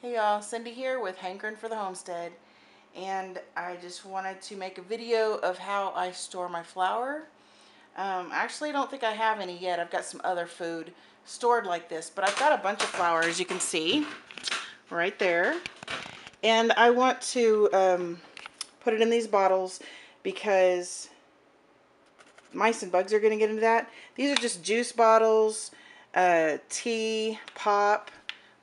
Hey y'all, Cindy here with Hankering for the Homestead, and I just wanted to make a video of how I store my flour. Actually, I don't think I have any yet. I've got some other food stored like this, but I've got a bunch of flour, as you can see, right there. And I want to put it in these bottles because mice and bugs are going to get into that. These are just juice bottles, tea, pop,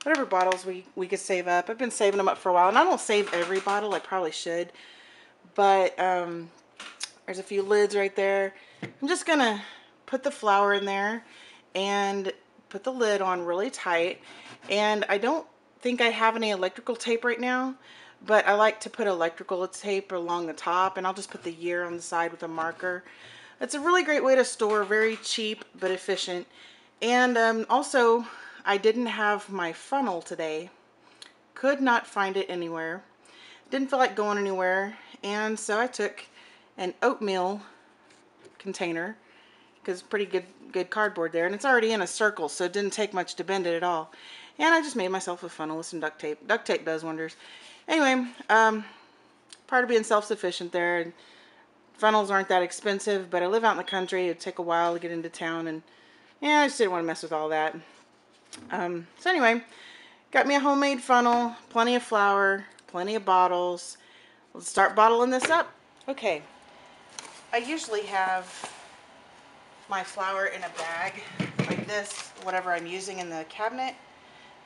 whatever bottles we could save up. I've been saving them up for a while, and I don't save every bottle. I probably should, but there's a few lids right there. I'm just going to put the flour in there and put the lid on really tight. And I don't think I have any electrical tape right now, but I like to put electrical tape along the top, and I'll just put the year on the side with a marker. It's a really great way to store, very cheap but efficient. And also, I didn't have my funnel today. Could not find it anywhere. Didn't feel like going anywhere, and so I took an oatmeal container, because it's pretty good cardboard there, and it's already in a circle, so it didn't take much to bend it at all. And I just made myself a funnel with some duct tape. Duct tape does wonders. Anyway, part of being self-sufficient there. And funnels aren't that expensive, but I live out in the country. It'd take a while to get into town, and yeah, I just didn't want to mess with all that. So anyway, got me a homemade funnel, plenty of flour, plenty of bottles. Let's start bottling this up. Okay, I usually have my flour in a bag like this, whatever I'm using in the cabinet,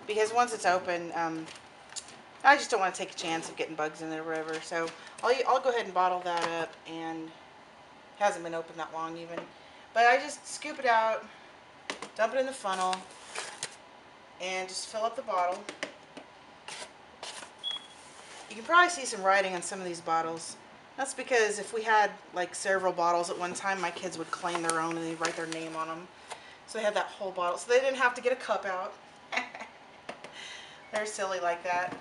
because once it's open, I just don't want to take a chance of getting bugs in it or whatever. So I'll go ahead and bottle that up, and it hasn't been open that long even. But I just scoop it out, dump it in the funnel, and just fill up the bottle. You can probably see some writing on some of these bottles. That's because if we had like several bottles at one time, my kids would claim their own and they'd write their name on them. So they had that whole bottle, so they didn't have to get a cup out. They're silly like that.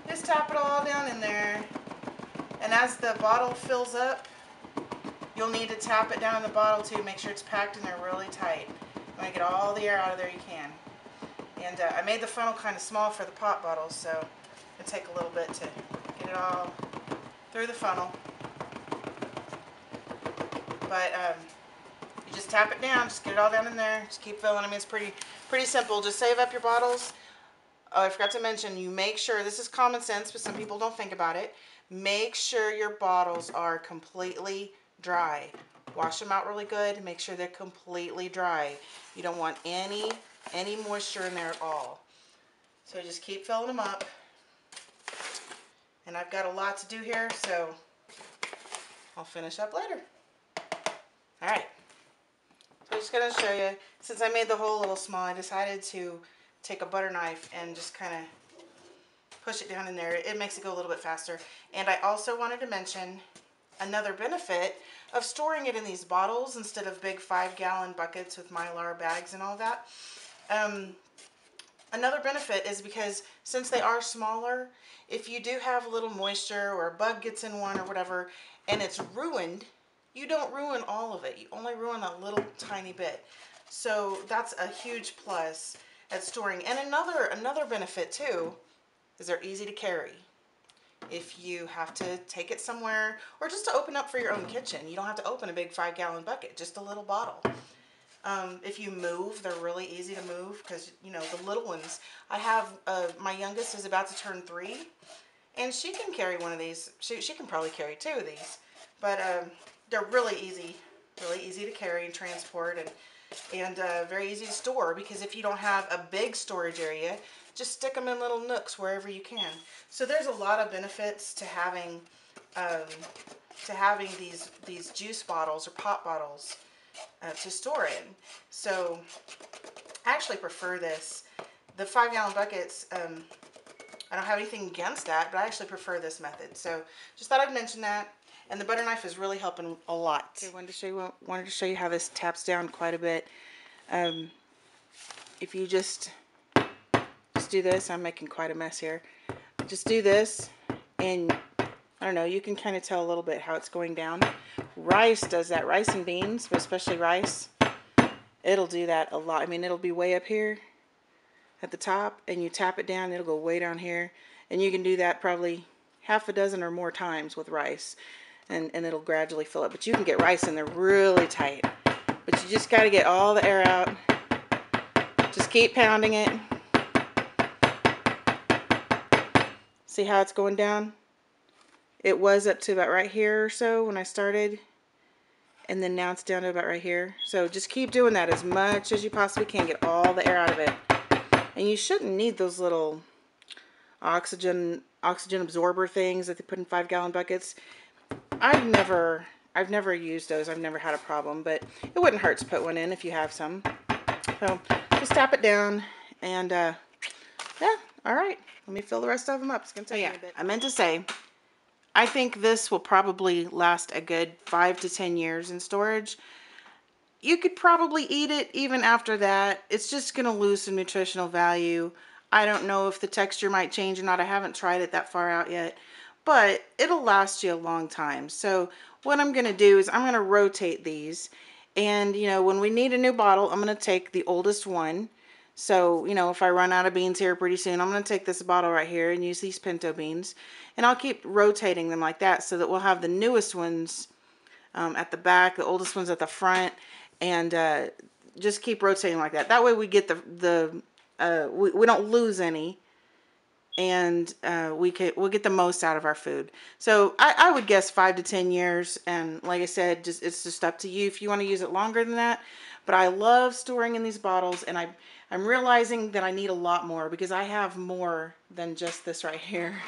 Just tap it all down in there, and as the bottle fills up, you'll need to tap it down in the bottle too. Make sure it's packed in there really tight. You want to get all the air out of there you can. And I made the funnel kind of small for the pop bottles, so it'll take a little bit to get it all through the funnel. But you just tap it down, just get it all down in there, just keep filling. I mean, it's pretty simple. Just save up your bottles. Oh, I forgot to mention, you make sure, this is common sense, but some people don't think about it. Make sure your bottles are completely dry. Wash them out really good. Make sure they're completely dry. You don't want any moisture in there at all. So just keep filling them up. And I've got a lot to do here, so I'll finish up later. All right. So I'm just going to show you, since I made the hole a little small, I decided to take a butter knife and just kind of push it down in there. It makes it go a little bit faster. And I also wanted to mention another benefit of storing it in these bottles instead of big 5-gallon buckets with Mylar bags and all that. Another benefit is because since they are smaller, if you do have a little moisture or a bug gets in one or whatever and it's ruined, you don't ruin all of it. You only ruin a little tiny bit. So that's a huge plus at storing. And another benefit too is they're easy to carry. If you have to take it somewhere, or just to open up for your own kitchen, you don't have to open a big 5-gallon bucket, just a little bottle. If you move, they're really easy to move because, you know, the little ones. I have, my youngest is about to turn 3, and she can carry one of these. She can probably carry 2 of these, but they're really easy to carry and transport, and very easy to store, because if you don't have a big storage area, just stick them in little nooks wherever you can. So there's a lot of benefits to having these juice bottles or pop bottles to store in. So I actually prefer this. The 5-gallon buckets, I don't have anything against that, but I actually prefer this method. So just thought I'd mention that. And the butter knife is really helping a lot. Okay, wanted to show you how this taps down quite a bit. If you just do this, I'm making quite a mess here. Just do this, and I don't know, you can kind of tell a little bit how it's going down. Rice does that. Rice and beans, but especially rice, it'll do that a lot. I mean, it'll be way up here, at the top and you tap it down, it'll go way down here. And you can do that probably half a dozen or more times with rice, and it'll gradually fill up. But you can get rice in there really tight. But you just got to get all the air out. Just keep pounding it. See how it's going down? It was up to about right here or so when I started, and then now it's down to about right here. So just keep doing that as much as you possibly can. Get all the air out of it. And you shouldn't need those little oxygen absorber things that they put in 5-gallon buckets. I've never used those. I've never had a problem, but it wouldn't hurt to put one in if you have some. So just tap it down, and yeah, all right. Let me fill the rest of them up. It's gonna take me a bit. I meant to say, I think this will probably last a good 5 to 10 years in storage. You could probably eat it even after that. It's just gonna lose some nutritional value. I don't know if the texture might change or not. I haven't tried it that far out yet, but it'll last you a long time. So what I'm gonna do is I'm gonna rotate these, and you know, when we need a new bottle, I'm gonna take the oldest one. So, you know, if I run out of beans here pretty soon, I'm going to take this bottle right here and use these pinto beans. And I'll keep rotating them like that so that we'll have the newest ones at the back, the oldest ones at the front, and just keep rotating like that. That way we get we don't lose any, and we'll get the most out of our food. So I would guess 5 to 10 years, and like I said, it's just up to you if you want to use it longer than that. But I love storing in these bottles, and I'm realizing that I need a lot more because I have more than just this right here.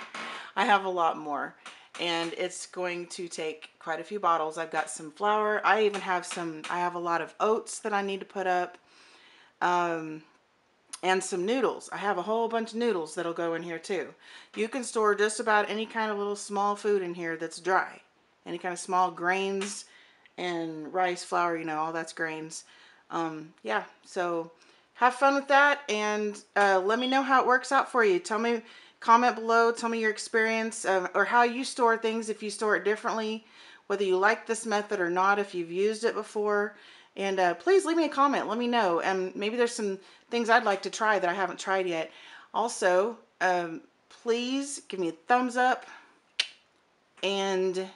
I have a lot more, and it's going to take quite a few bottles. I've got some flour. I even have I have a lot of oats that I need to put up, and some noodles. I have a whole bunch of noodles that'll go in here too. You can store just about any kind of little small food in here that's dry. Any kind of small grains and rice, flour, you know, all that's grains. Yeah, so have fun with that, and let me know how it works out for you. Tell me, comment below, tell me your experience, or how you store things, if you store it differently, whether you like this method or not, if you've used it before. And please leave me a comment, let me know, and maybe there's some things I'd like to try that I haven't tried yet. Also, please give me a thumbs up and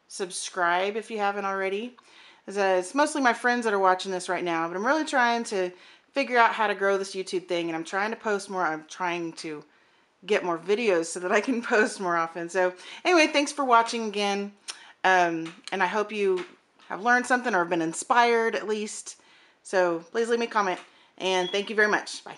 subscribe if you haven't already. It's mostly my friends that are watching this right now, but I'm really trying to figure out how to grow this YouTube thing, and I'm trying to post more. I'm trying to get more videos so that I can post more often. So anyway, thanks for watching again, and I hope you have learned something or been inspired at least. So please leave me a comment, and thank you very much. Bye.